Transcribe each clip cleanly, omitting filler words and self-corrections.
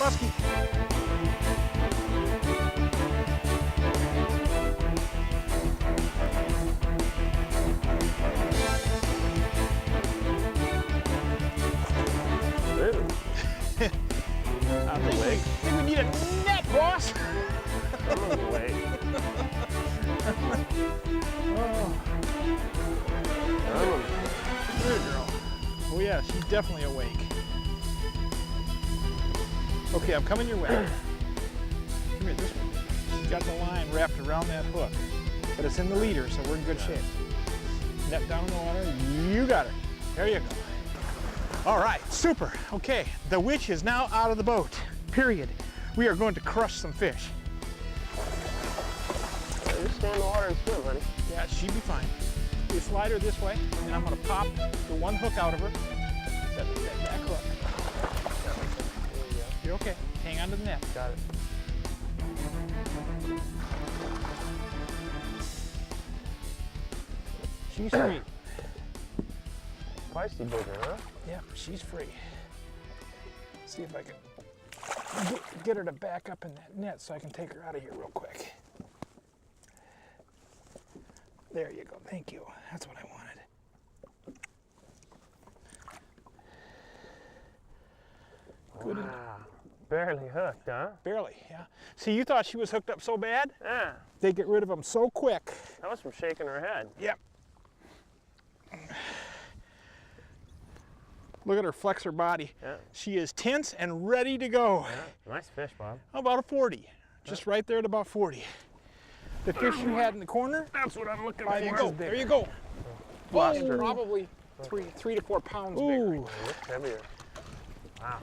muskie. I think we need a net, boss. Wait. Good girl. Oh yeah, she's definitely awake. Okay, I'm coming your way. Come here, this one. She's got the line wrapped around that hook, but it's in the leader, so we're in good shape. Net down in the water, you got her. There you go. All right, super. Okay, the witch is now out of the boat, period. We are going to crush some fish. Just stay in the water and swim, honey. Yeah, she'd be fine. You slide her this way, and I'm gonna pop the one hook out of her. That back hook. There you go. You're okay. Hang on to the net. Got it. She's free. Feisty booger, huh? Yeah, she's free. See if I can get her to back up in that net so I can take her out of here real quick. There you go. Thank you. That's what I wanted. Good. Wow. Barely hooked, huh? Barely, yeah. See, you thought she was hooked up so bad? Yeah. They get rid of them so quick. That was from shaking her head. Yep. Look at her flex her body. Yeah. She is tense and ready to go. Yeah. Nice fish, Bob. About a 40. Just right there at about 40. The fish you had in the corner, That's what I'm looking 5 for. inches bigger. There you go. Lobster. Probably 3 to 4 pounds Ooh. bigger. Looks heavier. Wow.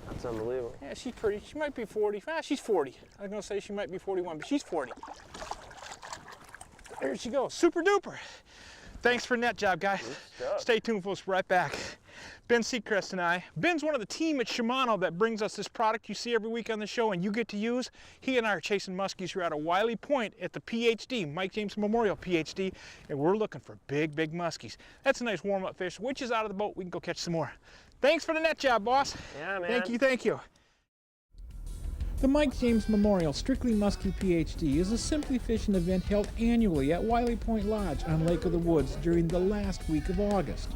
That's unbelievable. Yeah, she's pretty. She might be 40. Ah, she's 40. I was going to say she might be 41, but she's 40. There she goes. Super duper. Thanks for net job, guys. Stay tuned, folks. Right back. Ben Seacrest and I. Ben's one of the team at Shimano that brings us this product you see every week on the show and you get to use. He and I are chasing muskies here out of Wiley Point at the PhD, Mike James Memorial PhD, and we're looking for big, big muskies. That's a nice warm-up fish. Which is out of the boat. We can go catch some more. Thanks for the net job, boss. Yeah, man. Thank you, thank you. The Mike James Memorial Strictly Muskie PhD is a simply fishing event held annually at Wiley Point Lodge on Lake of the Woods during the last week of August.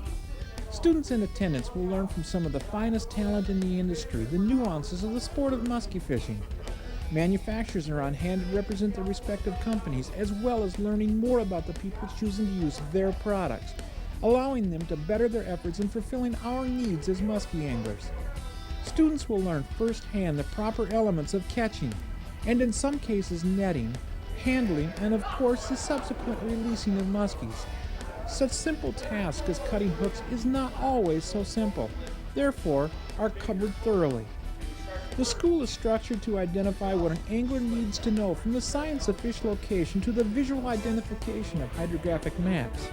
Students in attendance will learn from some of the finest talent in the industry the nuances of the sport of muskie fishing. Manufacturers are on hand to represent their respective companies, as well as learning more about the people choosing to use their products, allowing them to better their efforts in fulfilling our needs as muskie anglers. Students will learn firsthand the proper elements of catching, and in some cases netting, handling, and of course the subsequent releasing of muskies. Such simple tasks as cutting hooks is not always so simple, therefore are covered thoroughly. The school is structured to identify what an angler needs to know, from the science of fish location to the visual identification of hydrographic maps.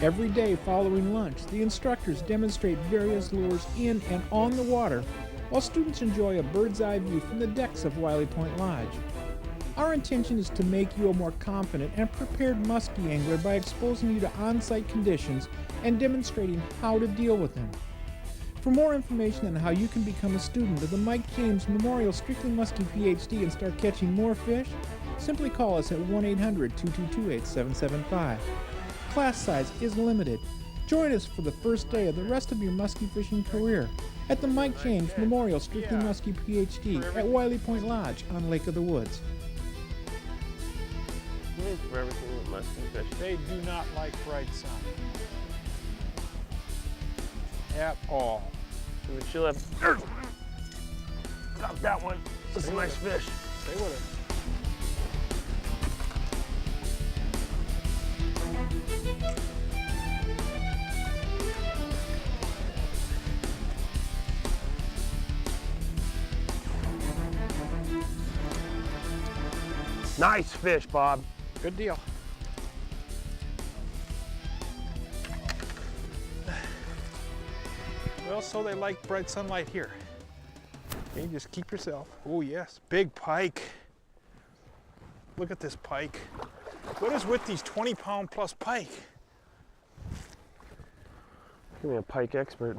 Every day following lunch, the instructors demonstrate various lures in and on the water, while students enjoy a bird's eye view from the decks of Wiley Point Lodge. Our intention is to make you a more confident and prepared muskie angler by exposing you to on-site conditions and demonstrating how to deal with them. For more information on how you can become a student of the Mike James Memorial Strictly Muskie PhD and start catching more fish, simply call us at 1-800-222-8775. Class size is limited. Join us for the first day of the rest of your muskie fishing career at the Mike James Memorial Strictly Muskie PhD at Wiley Point Lodge on Lake of the Woods. For everything with muskie fish. They do not like bright sun at all. But she'll have. Got that one. That's a nice fish. Stay with her. Nice fish, Bob. Good deal. Well, so they like bright sunlight here. Okay, just keep yourself. Oh yes, big pike. Look at this pike. What is with these 20-pound plus pike? Give me a pike expert.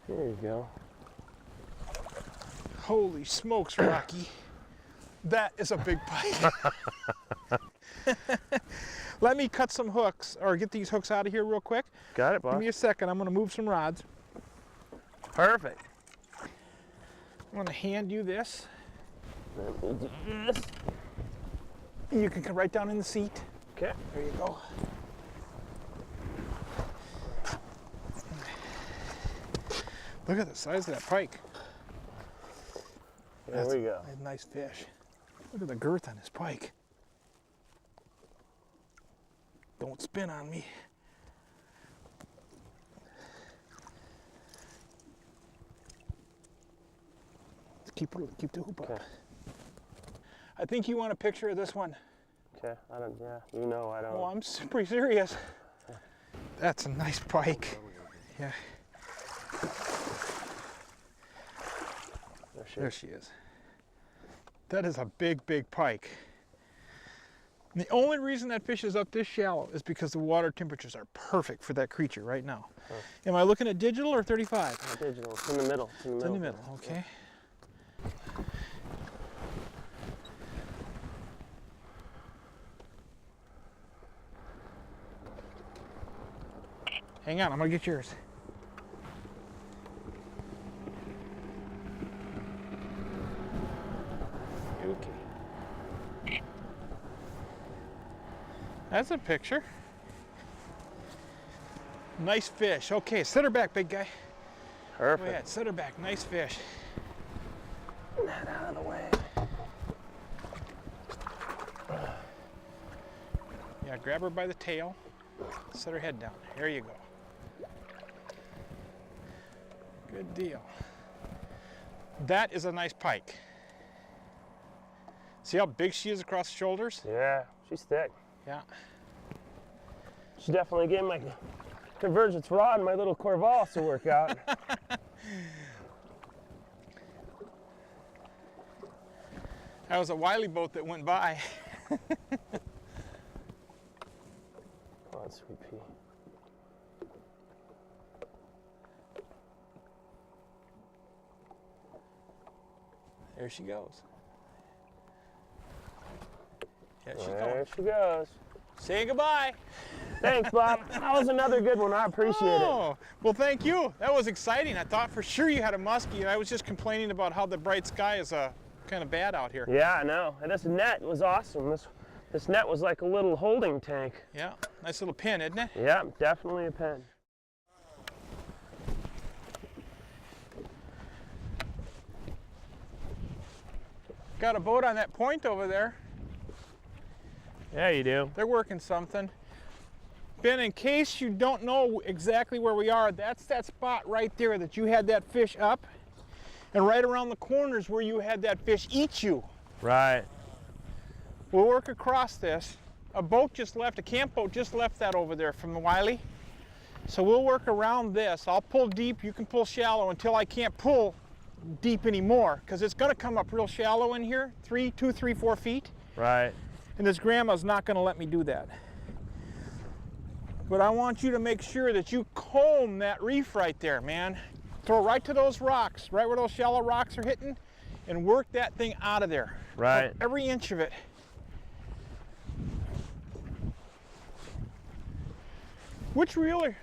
Here you go. Holy smokes, Rocky. That is a big pike. Let me cut some hooks, or get these hooks out of here real quick. Got it, boss. Give me a second. I'm going to move some rods. Perfect. I'm going to hand you this. Then we'll do this. You can come right down in the seat. Okay. There you go. Look at the size of that pike. There we go. That's a nice fish. Look at the girth on this pike. Don't spin on me. Keep the hoop up. Okay. I think you want a picture of this one. Okay. I don't. Yeah. You know I don't. Oh, I'm pretty serious. That's a nice pike. Yeah. There she is. That is a big, big pike. And the only reason that fish is up this shallow is because the water temperatures are perfect for that creature right now. Huh. Am I looking at digital or 35? Digital. It's in the middle. It's in the middle. Okay. Hang on, I'm gonna get yours. Okay. That's a picture. Nice fish. Okay, set her back, big guy. Perfect. Go ahead, set her back. Nice fish. Get that out of the way. Yeah, grab her by the tail. Set her head down. There you go. Good deal. That is a nice pike. See how big she is across the shoulders? Yeah, she's thick. Yeah. She's definitely getting my convergence rod and my little Corvallis to work out. That was a Wiley boat that went by. Oh, sweet pea. There she goes. Yeah, she's There going. she goes. Say goodbye. Thanks, Bob. That was another good one. I appreciate it. Well, thank you. That was exciting. I thought for sure you had a muskie, and I was just complaining about how the bright sky is kind of bad out here. Yeah, I know. And this net was awesome. This net was like a little holding tank. Yeah, nice little pin, isn't it? Yeah, definitely a pen. Got a boat on that point over there. Yeah, you do. They're working something. Ben, in case you don't know exactly where we are, that's that spot right there that you had that fish up, and right around the corners where you had that fish eat you. Right. We'll work across this. A boat just left, a camp boat just left that over there from the Wiley. So we'll work around this. I'll pull deep, you can pull shallow until I can't pull deep anymore, because it's going to come up real shallow in here, 2, 3, 4 feet. Right. And this grandma's not going to let me do that. But I want you to make sure that you comb that reef right there, man. Throw right to those rocks, right where those shallow rocks are hitting, and work that thing out of there. Right. Every inch of it. Which reel are?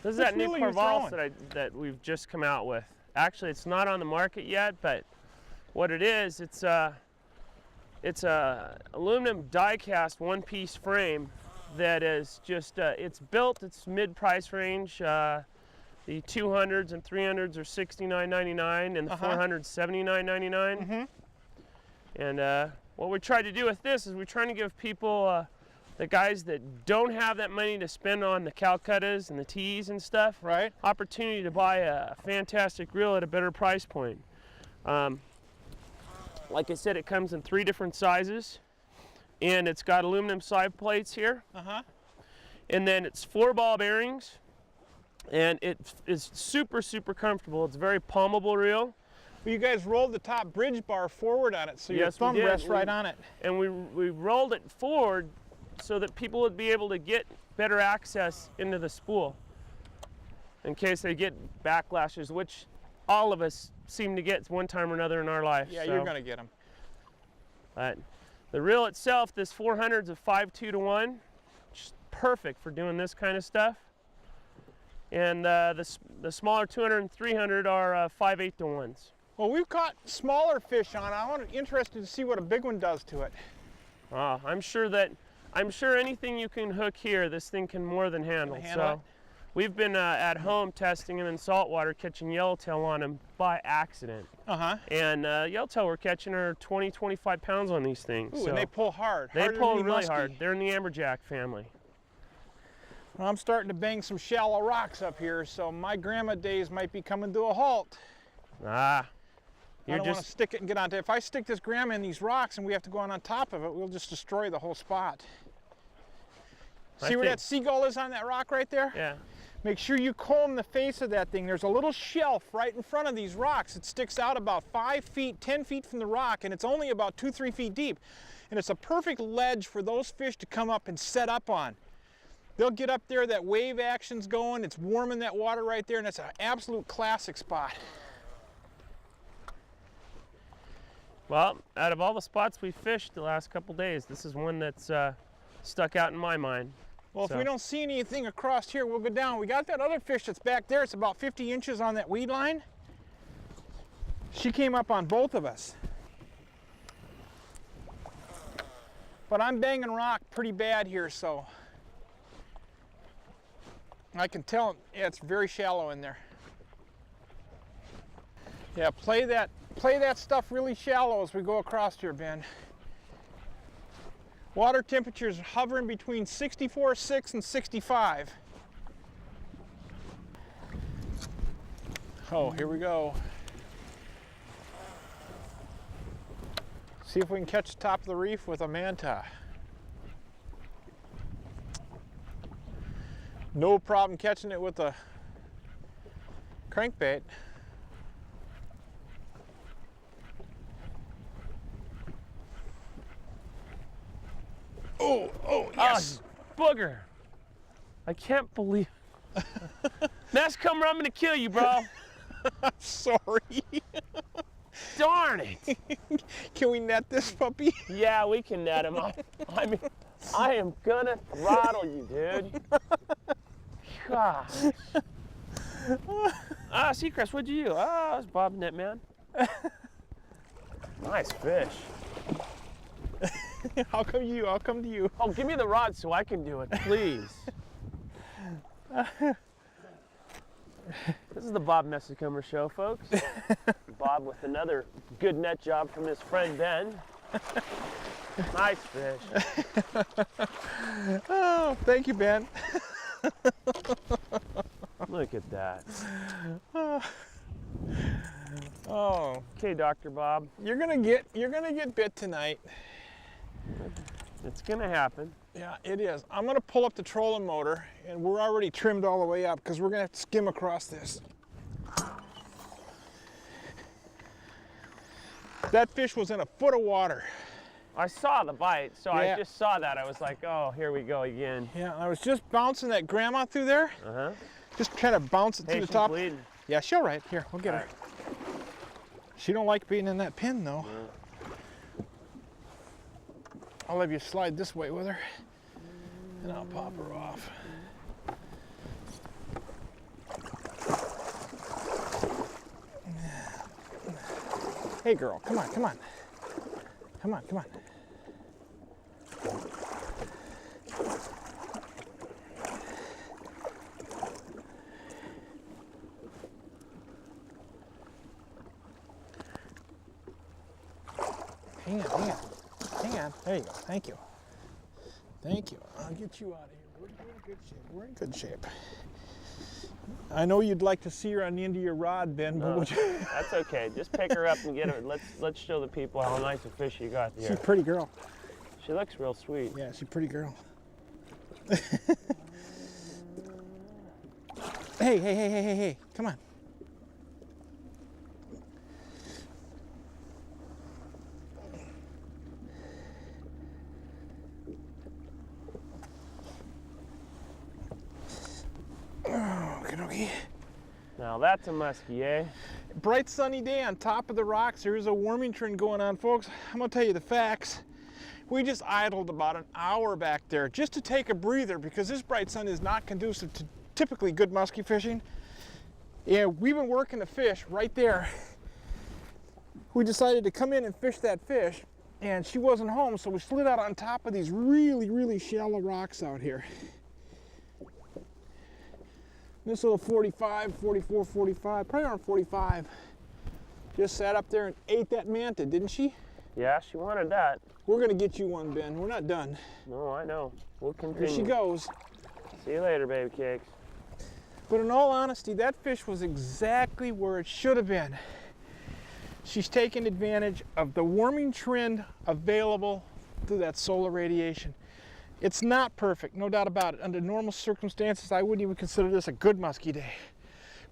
This is that new Corvallis that we've just come out with. Actually, it's not on the market yet, but what it is, it's a aluminum die-cast one-piece frame that is just, it's built, it's mid-price range. The 200s and 300s are $69.99 and the 400s $79.99. Mm-hmm. And what we tried to do with this is we're trying to give people, the guys that don't have that money to spend on the Calcuttas and the tees and stuff, right, opportunity to buy a fantastic reel at a better price point. Like I said, it comes in 3 different sizes, and it's got aluminum side plates here. And then it's 4-ball bearings, and it is super, super comfortable. It's a very palmable reel. Well, you guys rolled the top bridge bar forward on it, so your thumb rests right on it. And we rolled it forward so that people would be able to get better access into the spool in case they get backlashes, which all of us seem to get one time or another in our life. Yeah, so. you're going to get them. But the reel itself, this 400's a 5.2 to 1, just perfect for doing this kind of stuff. And the smaller 200 and 300 are 5.8 to 1s. Well, we've caught smaller fish on. I'm interested to see what a big one does to it. I'm sure anything you can hook here, this thing can more than handle. It? We've been at home testing them in saltwater, catching yellowtail on them by accident. And yellowtail we're catching are 20, 25 pounds on these things. Ooh, so and they pull hard. They pull really muskie. hard. They're in the amberjack family. Well, I'm starting to bang some shallow rocks up here, so my grandma days might be coming to a halt. I don't want to stick it and get onto it. If I stick this grandma in these rocks and we have to go on top of it, we'll just destroy the whole spot. See where that seagull is on that rock right there? Yeah. Make sure you comb the face of that thing. There's a little shelf right in front of these rocks. It sticks out about 5 feet, 10 feet from the rock, and it's only about 2-3 feet deep. And it's a perfect ledge for those fish to come up and set up on. They'll get up there, that wave action's going, it's warming that water right there, and it's an absolute classic spot. Well, out of all the spots we fished the last couple days, this is one that's stuck out in my mind. Well, if we don't see anything across here, we'll go down. We got that other fish that's back there. It's about 50 inches on that weed line. She came up on both of us. But I'm banging rock pretty bad here, so I can tell it's very shallow in there. Yeah, play that stuff really shallow as we go across here, Ben. Water temperatures hovering between 64.6 and 65. Oh, here we go. See if we can catch the top of the reef with a manta. No problem catching it with a crankbait. Oh, yes. Oh, booger. I can't believe Mehsikomer, I'm gonna kill you, bro. I'm sorry. Darn it. Can we net this puppy? Yeah, we can net him. I mean, I am gonna throttle you, dude. Gosh. Seacrest, what'd you do? It was Bob.m, man. Nice fish. I'll come to you. I'll come to you. Oh, give me the rod so I can do it, please. This is the Bob Mehsikomer show, folks. Bob with another good net job from his friend Ben. Nice fish. Oh, thank you, Ben. Look at that. Oh. Okay, Dr. Bob. You're gonna get bit tonight. It's gonna happen. Yeah, it is. I'm gonna pull up the trolling motor, and we're already trimmed all the way up because we're gonna have to skim across this. That fish was in a foot of water. I saw the bite, so Yeah. I just saw that. I was like, oh, here we go again. Yeah, I was just bouncing that grandma through there. Uh-huh. Just trying to bounce it Hey, to the she's top. bleeding. Yeah, she'll right. Here, we'll get her. She don't like being in that pin though. Yeah. I'll let you slide this way with her, and I'll pop her off. Hey girl, come on, come on. Come on, come on. Hang on, hang on. Hang on. There you go. Thank you. Thank you. I'll get you out of here. We're in good shape. We're in good shape. I know you'd like to see her on the end of your rod, Ben, but would you? That's okay. Just pick her up and get her. Let's show the people how nice a fish you got here. She's a pretty girl. She looks real sweet. Yeah, she's a pretty girl. Hey, hey, hey, hey, hey, hey. Come on. Okay. Now that's a muskie, eh? Bright sunny day on top of the rocks. There's a warming trend going on, folks. I'm gonna tell you the facts. We just idled about an hour back there just to take a breather because this bright sun is not conducive to typically good muskie fishing. Yeah, we've been working the fish right there. We decided to come in and fish that fish, and she wasn't home, so we slid out on top of these really, really shallow rocks out here. This little 45, 44, 45, probably around 45, just sat up there and ate that manta, didn't she? Yeah, she wanted that. We're gonna get you one, Ben. We're not done. No, I know. We'll continue. Here she goes. See you later, baby cakes. But in all honesty, that fish was exactly where it should have been. She's taking advantage of the warming trend available through that solar radiation. It's not perfect, no doubt about it. Under normal circumstances, I wouldn't even consider this a good muskie day.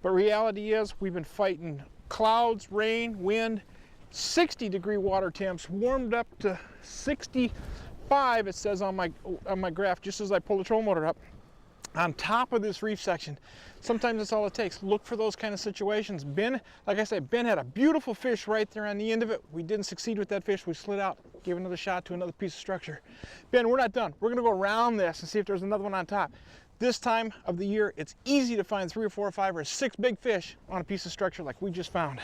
But reality is, we've been fighting clouds, rain, wind, 60-degree water temps, warmed up to 65, it says on my graph, just as I pull the trolling motor up, on top of this reef section. Sometimes that's all it takes. Look for those kind of situations. Ben, like I said, Ben had a beautiful fish right there on the end of it. We didn't succeed with that fish. We slid out, gave another shot to another piece of structure. Ben, we're not done. We're gonna go around this and see if there's another one on top. This time of the year, it's easy to find 3 or 4 or 5 or 6 big fish on a piece of structure like we just found.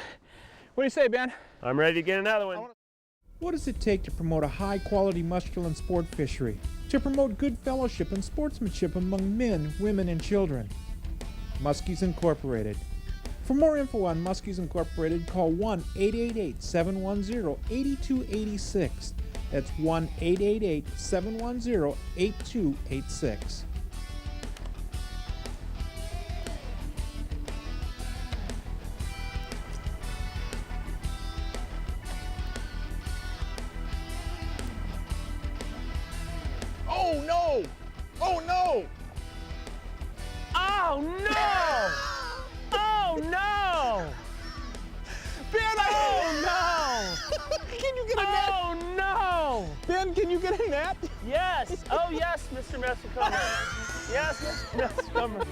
What do you say, Ben? I'm ready to get another one. What does it take to promote a high-quality muscular sport fishery? To promote good fellowship and sportsmanship among men, women, and children? Muskies Incorporated. For more info on Muskies Incorporated, call 1-888-710-8286. That's 1-888-710-8286. Oh no! Oh no! Oh no! Oh no! Ben, Oh can you get a no! net? Oh no! Ben, can you get a net? Yes! Oh yes, Mr. Mehsikomer. Yes, Mr. Mehsikomer.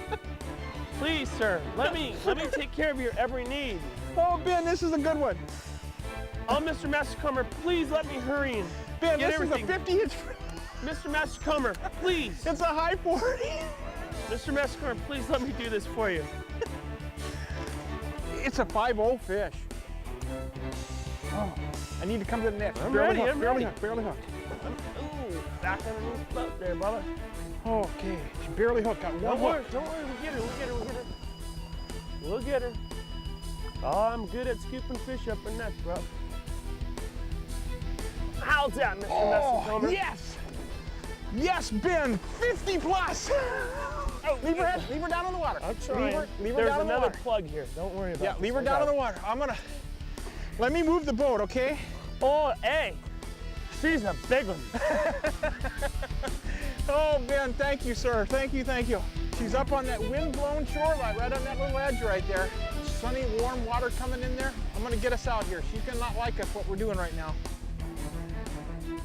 Please, sir, let me take care of your every need. Oh, Ben, this is a good one. Oh, Mr. Mehsikomer, please let me hurry in. Ben, Get this everything. is a 50-inch. Mr. Mehsikomer, please. It's a high 40. Mr. Mehsikomer, please let me do this for you. It's a 5-0 fish. Oh, I need to come to the net. I'm barely ready, hooked, I'm barely ready. hooked, barely hooked. Ooh, back underneath the boat there, Bubba. Okay, she barely hooked. Got one hook. Don't worry, we'll get her, we'll get her, we'll get her. We'll get her. Oh, I'm good at scooping fish up in nets, bro. How's that, Mr. Mehsikomer? Yes! Yes, Ben, 50 plus! Oh, leave her down in the water. I'm trying. Leave her There's down in the another water. plug here. Don't worry about it. Yeah, leave her down in the water. Let me move the boat, okay? Oh, hey, she's a big one. Oh, Ben, thank you, sir. Thank you, thank you. She's up on that wind-blown shoreline, right on that little edge right there. Sunny, warm water coming in there. I'm gonna get us out here. She's gonna not like us, what we're doing right now.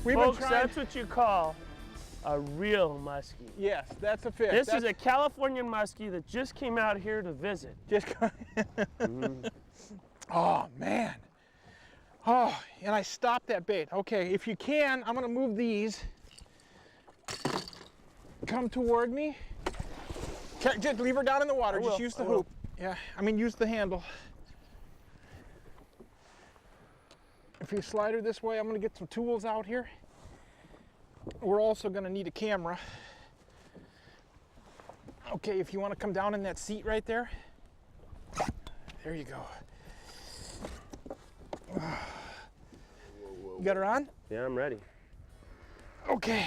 We've Folks, been trying. that's what you call a real muskie. Yes, that's a fish. This is a Californian muskie that just came out here to visit. Oh, man. Oh, and I stopped that bait. Okay, if you can, I'm gonna move these. Come toward me. Just leave her down in the water. Just use the hoop. Yeah, I mean, use the handle. If you slide her this way, I'm gonna get some tools out here. We're also gonna need a camera. Okay, if you wanna come down in that seat right there. There you go. You got her on? Yeah, I'm ready. Okay.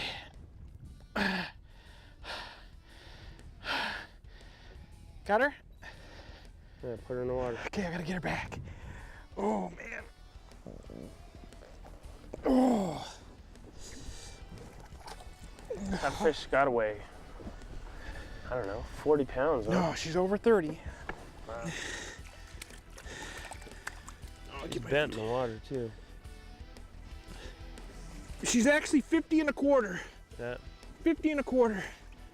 Got her? Yeah, put her in the water. Okay, I gotta get her back. Oh, man. Oh. That fish got to weigh, I don't know, 40 pounds. Huh? No, she's over 30. Wow. She's bent in the water, too. She's actually 50 and a quarter. Yeah. 50 and a quarter.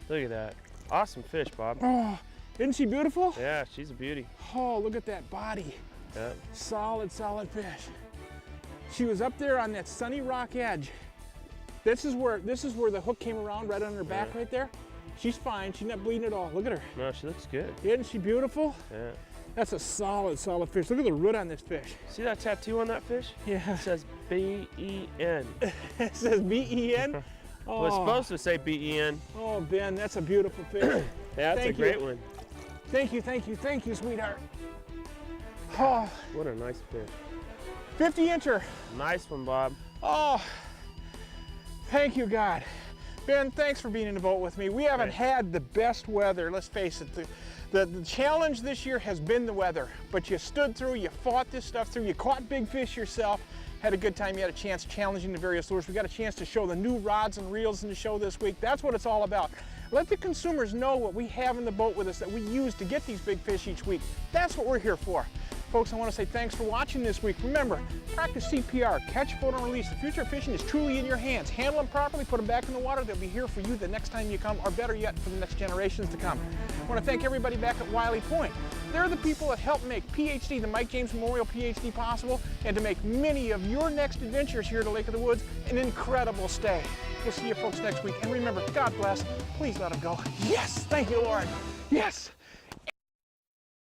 Look at that. Awesome fish, Bob. Oh, Isn't she beautiful? Yeah, she's a beauty. Oh, look at that body. Yeah. Solid, solid fish. She was up there on that sunny rock edge. This is where the hook came around, right on her back right there. She's fine, she's not bleeding at all. Look at her. No, she looks good. Isn't she beautiful? Yeah. That's a solid, solid fish. Look at the root on this fish. See that tattoo on that fish? Yeah. It says B-E-N. It says B-E-N? Well, it's supposed to say B-E-N. Oh, Ben, that's a beautiful fish. Yeah, that's a great one. Thank you, sweetheart. Oh, What a nice fish. 50-incher. Nice one, Bob. Oh, thank you, God. Ben, thanks for being in the boat with me. We haven't had the best weather, let's face it. The challenge this year has been the weather, but you stood through, you fought this stuff through, you caught big fish yourself, had a good time, you had a chance challenging the various lures. We got a chance to show the new rods and reels in the show this week. That's what it's all about. Let the consumers know what we have in the boat with us that we use to get these big fish each week. That's what we're here for. Folks, I want to say thanks for watching this week. Remember, practice CPR, catch, float, and release. The future of fishing is truly in your hands. Handle them properly, put them back in the water. They'll be here for you the next time you come, or better yet, for the next generations to come. I want to thank everybody back at Wiley Point. They're the people that helped make PhD, the Mike James Memorial PhD, possible, and to make many of your next adventures here to Lake of the Woods an incredible stay. We'll see you folks next week. And remember, God bless. Please let them go. Yes, thank you, Lord. Yes.